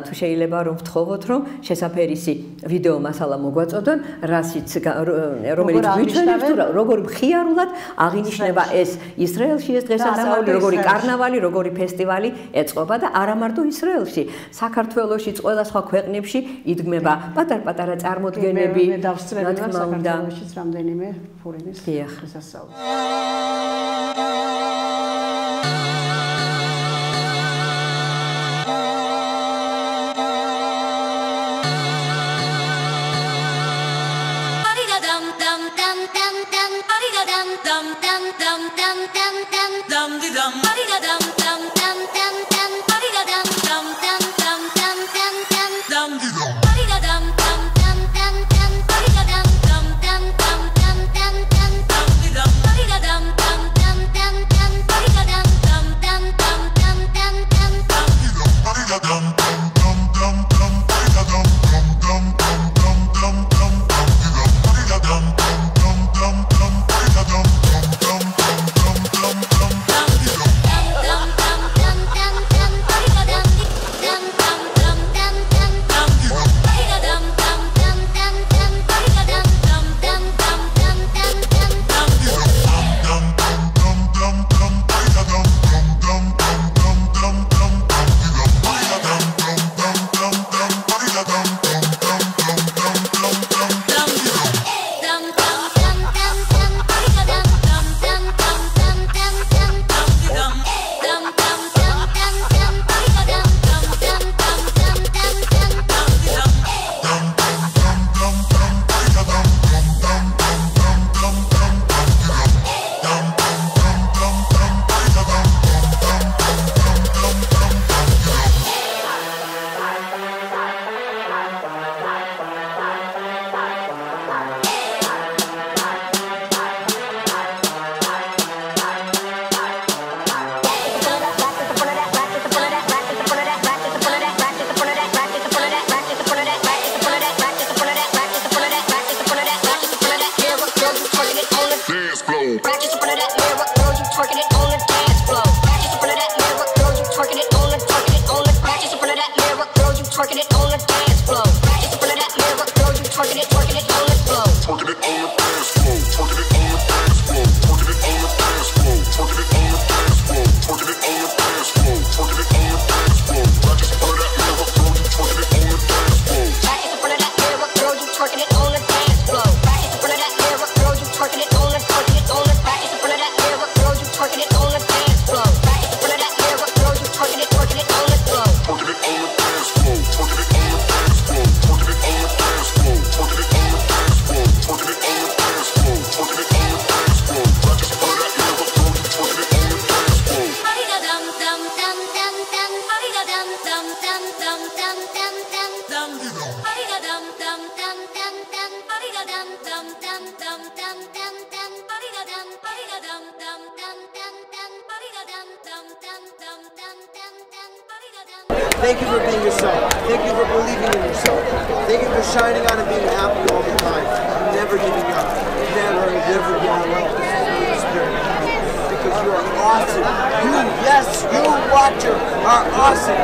Speaker 1: თუ შეიძლება რომ ვთხოვოთ, რომ შესაფერისი ვიდეო მასალა მოგვაწოდონ, რომელიც გვიჩვენებს თუ როგორ მხიარულად აღინიშნება ეს ისრაელში ეს დღესასწაული, როგორი კარნავალი, როგორი ფესტივალი ეწყობა და არა მარტო ისრაელში, საქართველოშიც, ყველა სხვა ქვეყნებში იდგმება პატარ-პატარა წარმოდგენები.
Speaker 2: მე დავსწრებდი საქართველოშიც რამდენიმე ფურიმის დღესასწაული.
Speaker 3: Dum dum dum dum dum dum dum dum dum dum dum dum twerking it on the dance floor. Right in front of that mirror, girl, you twerking it on the floor. Twerking it on the dance floor. Twerking it on the dance floor. Twerking it on the dance floor. Twerking it on the dance floor. Twerking it on the dance floor. Twerking it on the dance floor. Right in front of that mirror, girl, you twerking it on the dance floor. Right in front of that mirror, girl, you twerking it on the dance floor. Right in front of that mirror, girl, you twerking it on the right in front of that mirror, girl, you twerking it on the dance floor. Right in front of that mirror, girl, you twerking it on the floor. Twerking it on the dance floor. Twerking it on the dance floor. Twerking it on the dance floor. Twerking it on the dance floor. Twerking it on the dance floor. Twerking it on the dance floor. Right in front of that mirror, girl, you twerking it on the dance floor. Parida dum dum dum dum dum. Parida dum dum dum dum dum dum dum dum. Parida dum dum dum dum dum. Parida dum dum dum dum dum dum dum. Parida dum dum dum dum dum dum. Parida dum dum dum dum dum dum dum. Parida dum.
Speaker 4: Thank you for being yourself. Thank you for believing in yourself. Thank you for shining on and being happy all the time. Never giving up. Never giving up. Because you are awesome. You watcher, are awesome.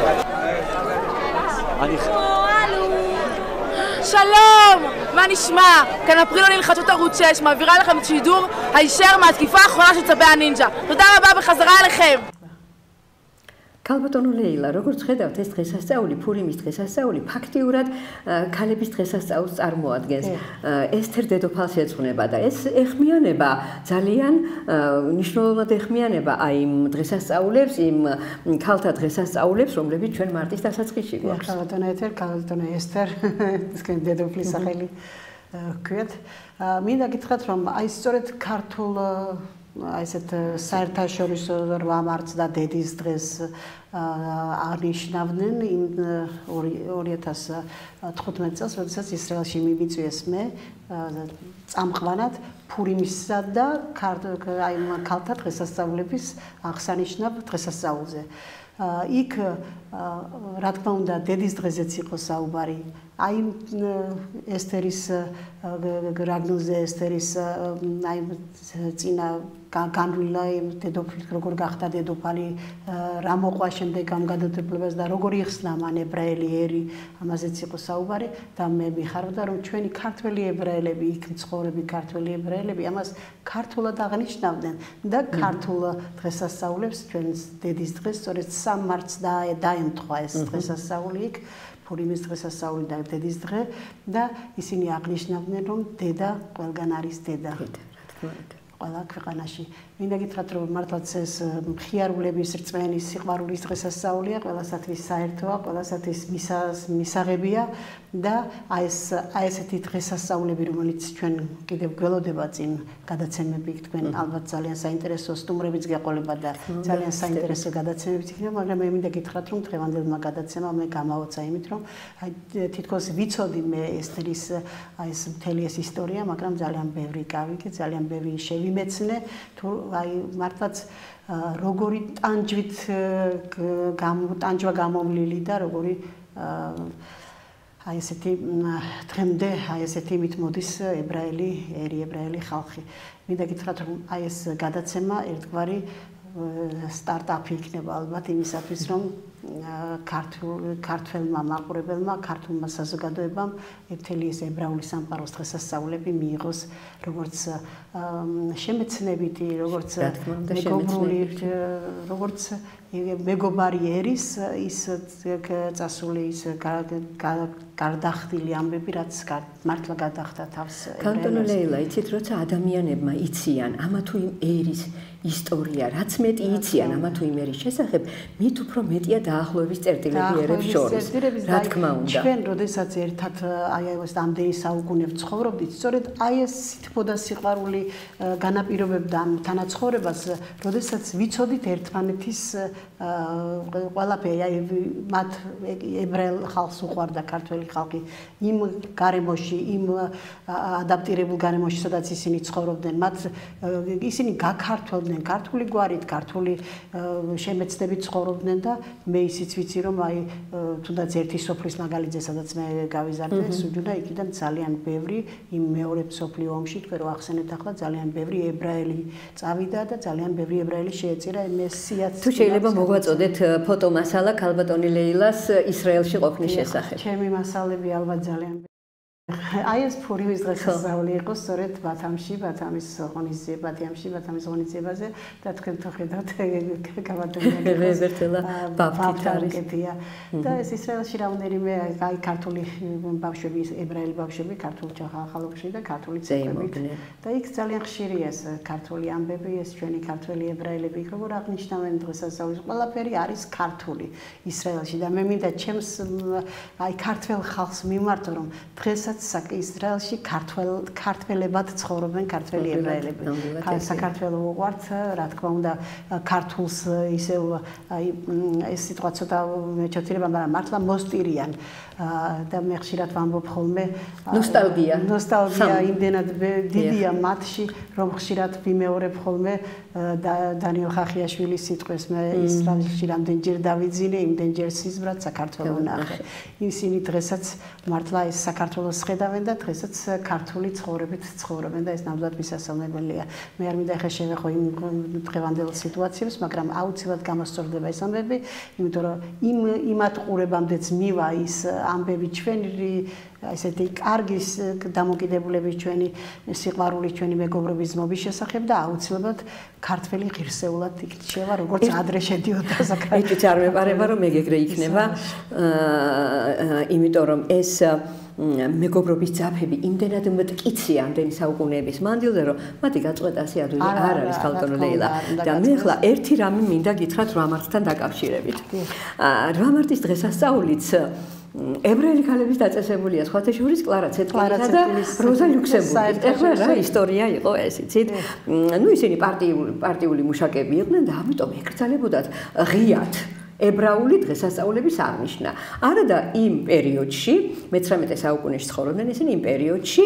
Speaker 5: שלום! מה נשמע? כאן אפרילון לחדשות ערוץ 6, מעבירה לכם את שידור הישר מהתקיפה האחרונה של צבי הנינג'ה. תודה רבה בחזרה אליכם!
Speaker 1: ქალბატონო ლეილა, როგორც ხედავთ, ეს დღესასწაული, ფურიმის დღესასწაული, ფაქტიურად ქალების დღესასწაულს წარმოადგენს. ესთერ დედოფალს ეძღვნება და ეს ეხმიანება ძალიან მნიშვნელოვნად ეხმიანება აი იმ დღესასწაულებს, იმ ქალთა დღესასწაულებს, რომლებიც ჩვენ მარტის დასაწყისში გვაქვს.
Speaker 2: ქალბატონო ეთერ, ქალბატონო ესთერ, თქვენ დედოფლის სახელი გქვიათ. მინდა გითხრათ, რომ აი სწორედ ქართულ აი ესეთ საერთაშორისო 8 მარტს და დედის დღეს აღნიშნავდნენ იმ 2015 წელს, როდესაც ისრაელში მიმიწვიეს მე წამყვანად ფურიმისა და აი ქალთა დღესასწაულების აღსანიშნავ დღესასწაულზე. იქ რა თქმა უნდა დედის დღეზეც იყო საუბარი. აი ესთერის რაგნოზე ესთერის აი წინა განვილა დედოფლი როგორ გახდა დედოფალი, რა მოყვა შემდეგ ამ გადაწყვეტილებას და როგორ იხსნა მან ებრაელი ერი, ამაზეც იყო საუბარი და მე მიხარდა რომ ჩვენი ქართველი ებრაელები, იქ მცხოვრები ქართველი ებრაელები ამას ქართულად აღნიშნავდნენ და ქართულ დღესასწაულებს ჩვენ დედის დღეს სწორედ 3 მარტს დაემთხვა ეს დღესასწაული იქ ფურიმის დღესასწაული და დედის დღე და ისინი აღნიშნავდნენ რომ დედა ყველგან არის დედა. ყველა ქვეყანაში. მინდა გითხრათ რომ მართლაც ეს მხიარულების რწმენის სიყვარულის დღესასწაულია, ყველასათვის საერთოა, ყველასათვის მისაღებია და აი ესეთი დღესასწაულები, რომელიც ჩვენ კიდევ გველოდება წინ გადაცემები, თქვენ ალბათ ძალიან საინტერესო სტუმრებიც გეყოლება და ძალიან საინტერესო გადაცემებიც იქნება, მაგრამ მე მინდა გითხრათ რომ დღევანდელმა გადაცემამ მე გამაოცა იმით რომ აი თითქოს ვიცოდი მე ესთერის აი ეს მთელი ეს ისტორია, მაგრამ ძალიან ბევრი გავიგე, ძალიან ბევრი შევიმეცნე თუ აი მართლაც როგორი ტანჯვა გამოვლილი და როგორი აი ესეთი დღემდე აი ესეთი მით მოდის ებრაელი ხალხი. მინდა გითხრათ რომ აი ეს გადაცემა ერთგვარი სტარტაპი იქნება ალბათ იმისათვის რომ ქართველმა მაყურებელმა, ქართულმა საზოგადოებამ მთელი ეს ებრაული სამყაროს დღესასწაულები მიიღოს როგორც შემეცნებითი, როგორც მეგობრული, როგორც მეგობარი ერის ის წასული ის გარდახდილი ამბები, რაც მართლა გადახდა თავს.
Speaker 1: ქალბატონო ლეილა, იცით, როცა ადამიანებმა იციან ამა თუ იმ ერის ისტორია, რაც მეტი იციან ამა თუ იმ ერის შესახებ, მით უფრო მეტია დაახლოების წერტილები ერებს შორის. რა თქმა უნდა.
Speaker 2: ჩვენ როდესაც ერთად აი ეს ამდენი საუკუნე ვცხოვრობდით, სწორედ აი ეს სითბო და სიყვარული განაპირობებდა ამ თანაცხოვრებას, როდესაც ვიცოდით ერთმანეთის ყველაფერი, აი მათ ებრაელ ხალხს უყვარდა ქართველი ხალხი იმ გარემოში, იმ ადაპტირებულ გარემოში, სადაც ისინი ცხოვრობდნენ, მათ ისინი გაქართულდნენ ქართული გვარით, ქართული შემეცნებით ცხოვრობდნენ და მე ისიც ვიცი რომ აი თუნდაც ერთი სოფლის მაგალითზე, სადაც მე გავიზარდე, სუჯუდა იქიდან ძალიან ბევრი იმ მეორე მსოფლიო ომში, თქვენ რო ახსენეთ ახლა ძალიან ბევრი ებრაელი წავიდა და ძალიან ბევრი ებრაელი შეეწირა მესიაც.
Speaker 1: თუ შეიძლება მოგვაწოდეთ ფოტომასალა ქალბატონი ლეილას ისრაელში ყოფნის შესახებ.
Speaker 2: ჩემი მასალები ალბათ ძალიან აი ეს ფურიმის დღესასწაული იყო სწორედ ბათამში, ბათამის ღონისძიებაზე და თქვენ თუ ხედავთ
Speaker 1: გაბატონია
Speaker 2: ბაფთია და ეს ისრაელში რამდენიმე აი ქართული ბავშვები, ებრაელი ბავშვები, ქართული ხალხში და ქართული ცეკვებით და იქ ძალიან ხშირია ეს ქართული ამბები, ეს ჩვენი ქართველი ებრაელები, როგორ აღნიშნავენ დღესასწაულს, ყველაფერი არის ქართული ისრაელში და მე მინდა ჩემს აი ქართველ ხალხს მიმართო რომ დღესაც ისრაელში ქართველებად ცხოვრობენ ქართველი ებრაელები. საქართველო უყვართ, რა თქმა უნდა, ქართულს ისევ აი ეს სიტყვა ცოტა მეჩვენება, მაგრამ მართლა მოსტირიან და მე ხშირად ვამბობ ხოლმე ნოსტალგია იმდენად დიდია მათში, რომ ხშირად ვიმეორებ ხოლმე დანიელ ხახიაშვილის სიტყვებს მე ისრაელში რამდენჯერ დავიძინე, იმდენჯერ სიზმრად საქართველოს ნახე. ისინი დღესაც მართლა ეს საქართველოს ხედავენ და დღესაც ქართული ცხოვრებით ცხოვრობენ და ეს ნამდვილად მისასალმებელია. მე არ მინდა ახლა შევეხო იმ დღევანდელ სიტუაციებს, მაგრამ აუცილებლად გამოსწორდება ეს ამბები, იმიტომ რომ იმათ ყურებამდეც მივა ის ამბები ჩვენი ესეთი კარგი დამოკიდებულების ჩვენი სიყვარულის ჩვენი მეგობრობის ზმობის შესახებ და აუცილებლად ქართველი ღირსეულად იქნება, როგორც ადრე შედიოდა საქართველოს.
Speaker 1: ეჭვიც არ მეპარება რომ ეგრე იქნება, იმიტომ რომ ეს მეგობრობის ძაფები იმდენად მტკიცია ამდენი საუკუნეების მანძილზე, რომ მათი გაწყვეტასი ადვილი არ არის ქალბატონი ლეილა. და მე ახლა ერთი რამე მინდა გითხრათ 8 მარტთან დაკავშირებით. 8 მარტის დღესასწაულიც ებრაელი ქალების დაწესებულია, სხვათა შორის კლარა ცეტკინისა და როზა ლუქსემბურგის. ეხლა რა ისტორია იყო ეს, იცით? ნუ ისინი პარტიული მუშაკები იყვნენ და ამიტომ ეკრძალებოდათ ღიად ებრაული დღესასწაულების აღნიშვნა. არა და იმ პერიოდში, მე-19 საუკუნეში ცხოვრობდნენ ისინი იმ პერიოდში,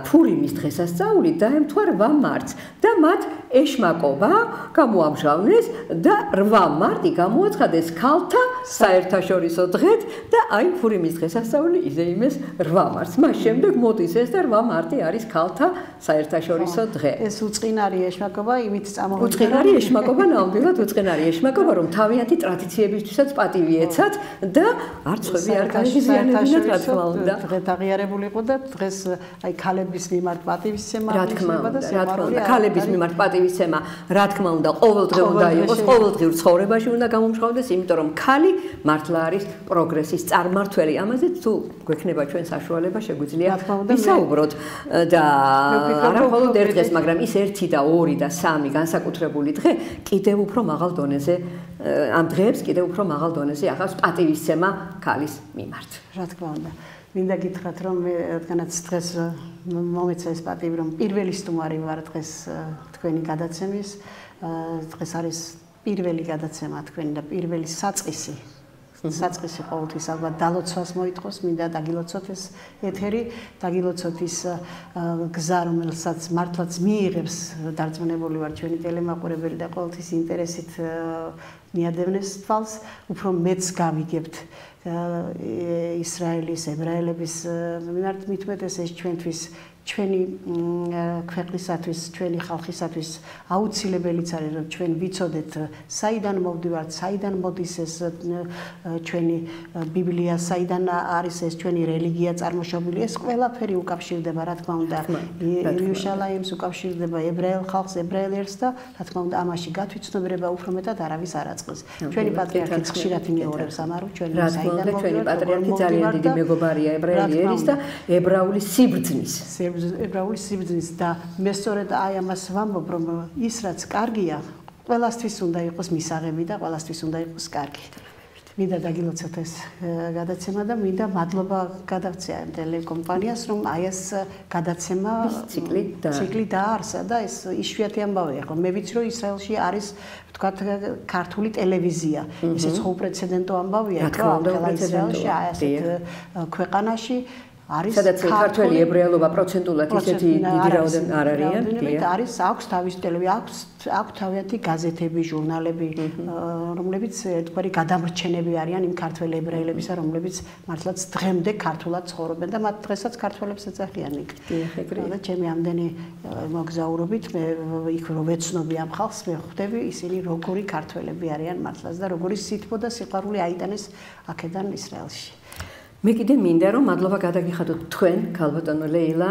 Speaker 1: ფურიმის დღესასწაული დაემთხვა 8 მარტს და მათ ეშმაკობა გამოამჟღავნეს და 8 მარტი გამოაცხადეს ქალთა საერთაშორისო დღედ და აი ფურიმის დღესასწაული იზეიმეს 8 მარტს. მას შემდეგ მოდის ეს და 8 მარტი არის ქალთა საერთაშორისო დღე.
Speaker 2: ეს უწყინარი ეშმაკობა იმით წამოვიდა.
Speaker 1: უწყინარი ეშმაკობა ნამდვილად უწყინარი ეშმაკობა, რომ თავიანთი ტრადიციებისთვისაც პატივი ეცათ და არც ხვები არ გაიზიანებინათ, რა თქმა უნდა.
Speaker 2: დღე აღიარებული იყო და დღეს აი ქალების მიმართ პატივისცემა
Speaker 1: რა თქმა უნდა, ქალების მიმართ პატივისცემა, რა თქმა უნდა, ყოველდღე უნდა იყოს, ყოველდღიურ ცხოვრებაში უნდა გამომჟღავნდეს, იმიტომ რომ ქალი მართლა არის პროგრესის წარმმართველი. ამაზე თუ გვექნება ჩვენ საშუალება, შეგვიძლია ვისაუბროთ და არა მხოლოდ ერთ დღეს, მაგრამ ის 1 და 2 და 3 განსაკუთრებული დღე კიდევ უფრო მაღალ დონეზე ამ დღეებს კიდევ უფრო მაღალ დონეზე ახავს პატივისცემა ქალის მიმართ.
Speaker 2: რა თქმა უნდა. მინდა გითხრათ რომ მე რადგანაც დღეს მომეცა ეს პატივი რომ პირველი სტუმარი ვარ დღეს თქვენი გადაცემის, დღეს არის პირველი გადაცემა თქვენი და პირველი საწყისი ყოველთვის ალბათ დალოცვას მოითხოვს, მინდა დაგილოცოთ ეს ეთერი, დაგილოცოთ ის გზა, რომელსაც მართლაც მიიღებს დარწმუნებული ვარ ჩვენი ტელემაყურებელი და ყოველთვის ინტერესით მიადევნეს თვალს, უფრო მეც გავიგებთ ისრაელის, ებრაელების მიმართ მithumetes ეს ჩვენთვის ჩვენი ქვეყნისათვის, ჩვენი ხალხისათვის აუცილებელიც არის, რომ ჩვენ ვიცოდეთ, საიდან მოვდივართ, საიდან მოდის ეს ჩვენი ბიბლია, საიდან არის ეს ჩვენი რელიგია წარმოშობილი. ეს ყველაფერი უკავშირდება, რა თქმა უნდა, იერუსალიმს უკავშირდება ებრაელ ხალხს, ებრაელ ერს და რა თქმა უნდა, ამაში გათვითცნობიერება უფრო მეტად არავის არ აწყობს. ჩვენი პატრიარქიც ხშირად იმეორებს ამარო, ჩვენი საიდან მოვდივართ, ჩვენი პატრიარქი ძალიან დიდი მეგობარია ებრაელი ერის და
Speaker 1: ებრაული სიბრძნის.
Speaker 2: ებრაული სიბრძნის და მე სწორედ აი ამას ვამბობ, რომ ის რაც კარგია, ყველასთვის უნდა იყოს მისაღები და ყველასთვის უნდა იყოს კარგი. მინდა დაგილოცოთ ეს გადაცემა და მინდა მადლობა გადავწია ტელეკომპანიას, რომ აი ეს გადაცემა ციკლი დაარსა და ეს იშვიათი ამბავია, ხო? მე ვიცი, რომ ისრაელში არის ვთქვათ ქართული ტელევიზია. ესეც უპრეცედენტო ამბავია, ხო? ისრაელში აი ასეთ ქვეყანაში არის
Speaker 1: სადაც ქართველი ებრაელობა პროცენტულად ისეთი დიდი რაოდენობით არ არიან.
Speaker 2: არის აქვს თავის ტელევიზია, აქვს თავიანთი გაზეთები, ჟურნალები, რომლებიც ერთგვარი გადამრჩენები არიან იმ ქართველ ებრაელებისა, რომლებიც მართლაც დღემდე ქართულად ცხოვრობენ და მათ დღესაც ქართველებს ეძახიან იქ. და ჩემი ამდენი მოგზაურობით მე იქ რო ვეცნობი ამ ხალხს, მე ხვდები ისინი როგორი ქართველები არიან მართლაც და როგორი სითბო და სიყვარული აიტანეს აქედან ისრაელში.
Speaker 1: მე კიდე მინდა რომ მადლობა გადაგიხადოთ თქვენ ქალბატონო ლეილა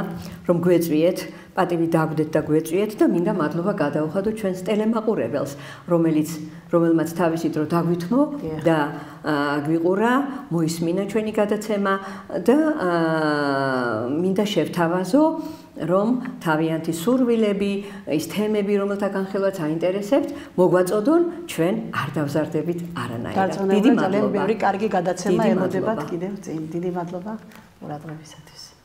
Speaker 1: რომ გვეწვიეთ პატივი დაგვდეთ და გვეწვიეთ და მინდა მადლობა გადავხადოთ ჩვენს ტელემაყურებელს რომელმაც თავისი დრო დაგვითმო და გვიყურა მოისმინა ჩვენი გადაცემა და მინდა შევთავაზო რომ თავიანთი სურვილები ის თემები რომელთა განხილვაც აინტერესებთ მოგვაწოდონ ჩვენ არ დავზარდებით არანაირად
Speaker 2: დიდი მადლობა ძალიან ბევრი კარგი გადაცემა ელოდებათ კიდევ წინ დიდი მადლობა ყურადღებისათვის